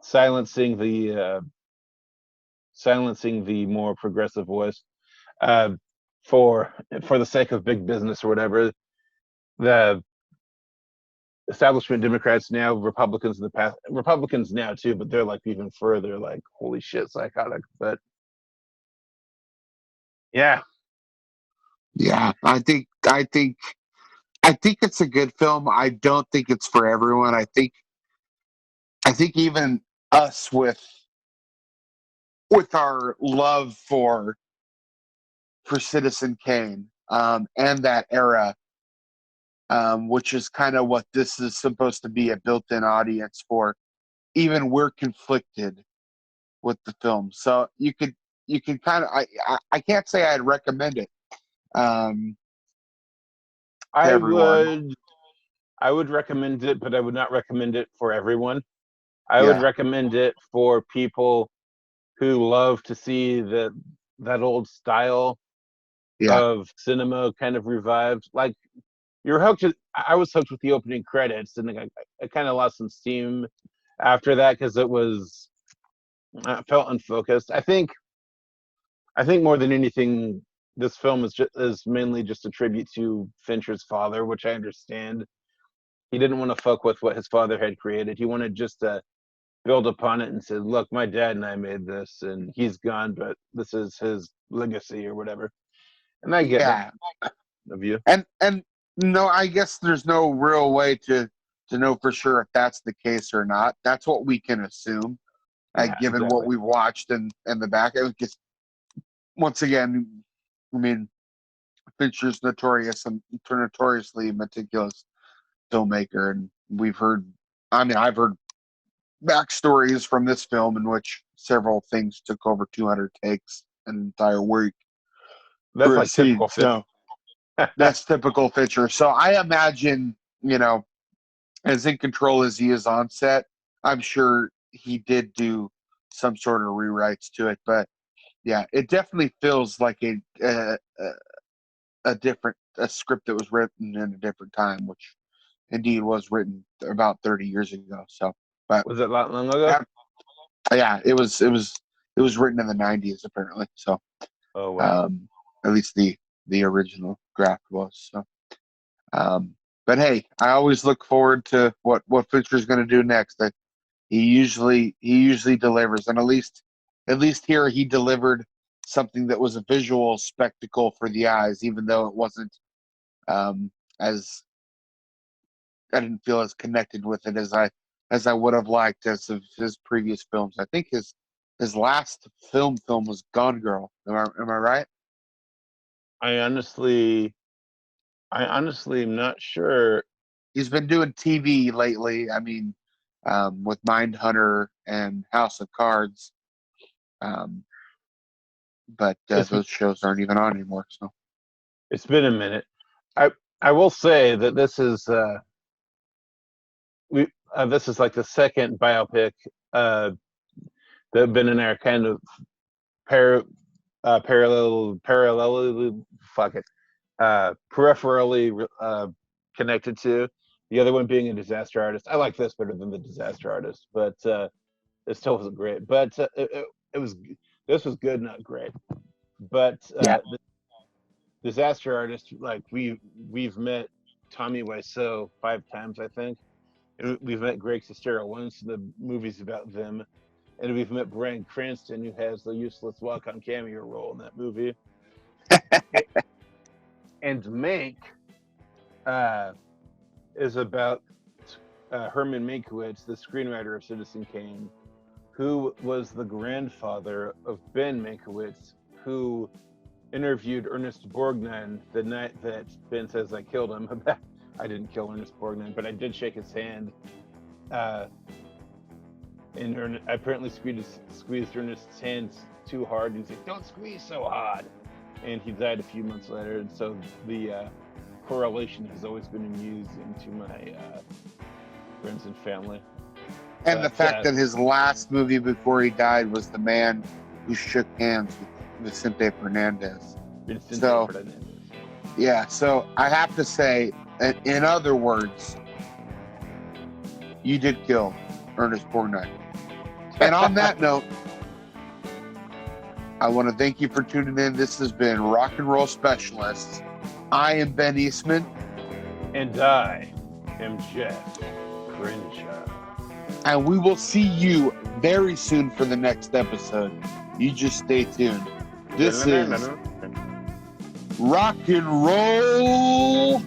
silencing the silencing the more progressive voice uh, for the sake of big business or whatever. The establishment Democrats now, Republicans in the past, Republicans now too, but they're like even further, like holy shit, psychotic. But yeah, Yeah, I think it's a good film. I don't think it's for everyone. I think even us with our love for Citizen Kane, and that era, which is kind of what this is supposed to be a built-in audience for. Even we're conflicted with the film, so you can kind of I can't say I'd recommend it um, to I everyone. would I would recommend it, but I would not recommend it for everyone. I would Yeah, recommend it for people who love to see that old style yeah, of cinema kind of revived. Like you're hooked. I was hooked with the opening credits, and I kind of lost some steam after that because it was I felt unfocused. I think more than anything, this film is mainly just a tribute to Fincher's father, which I understand. He didn't want to fuck with what his father had created. He wanted just to build upon it and said, "Look, my dad and I made this, and he's gone, but this is his legacy or whatever." And I get that yeah. of you. And no, I guess there's no real way to know for sure if that's the case or not. That's what we can assume, Yeah, given what exactly. we've watched in the back. It was just once again, I mean, Fincher's notoriously meticulous filmmaker, and we've heard. I mean, I've heard backstories from this film in which several things took over 200 takes an entire week That's for a like scene. typical So that's typical Fincher. So I imagine, as in control as he is on set, I'm sure he did do some sort of rewrites to it. But yeah, it definitely feels like a script that was written in a different time, which indeed was written about 30 years ago. So, but Was it long ago? yeah, it was written in the 90s apparently. So, Oh wow. at least the original draft was. So, but hey, I always look forward to what Fincher's going to do next. He usually delivers, and at least here he delivered something that was a visual spectacle for the eyes, even though it wasn't as I didn't feel as connected with it as I would have liked as of his previous films. I think his last film was Gone Girl. Am I right? I honestly am not sure. He's been doing TV lately. I mean, with Mindhunter and House of Cards, um, but It's those shows aren't even on anymore. So it's been a minute. I will say that this is like the second biopic that have been in our kind of par, parallelly fuck it peripherally connected to the other one being a disaster artist. I like this better than the disaster artist, but it still wasn't great. But it was this was good, not great. But yeah, the disaster artist, like we've met Tommy Wiseau 5 times, I think. And we've met Greg Sestero once in the movies about them, and we've met Bryan Cranston, who has the useless walk-on cameo role in that movie. And Mank uh, is about Herman Mankiewicz, the screenwriter of Citizen Kane, who was the grandfather of Ben Mankiewicz, who interviewed Ernest Borgnine the night that Ben says I killed him. I didn't kill Ernest Borgnine, but I did shake his hand. And I apparently squeezed Ernest's hands too hard. He's like, "Don't squeeze so hard," and he died a few months later. And so the correlation has always been amused into my friends and family. and the fact that his last movie before he died was the man who shook hands with Vicente Fernandez. Yeah, so I have to say, in other words, you did kill Ernest Borgnine. And on that note, I want to thank you for tuning in. This has been Rock and Roll Specialists. I am Ben Eastman. And I am Geoff Crenshaw. And we will see you very soon for the next episode. You just stay tuned. This is Rock and Roll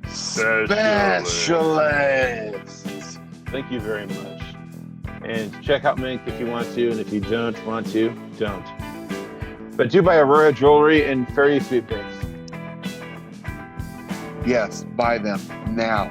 Specialists. Thank you very much. And check out Mank if you want to, and if you don't want to, don't. But do buy Aurora jewelry and Fairy Sweet Bits. Yes, buy them now.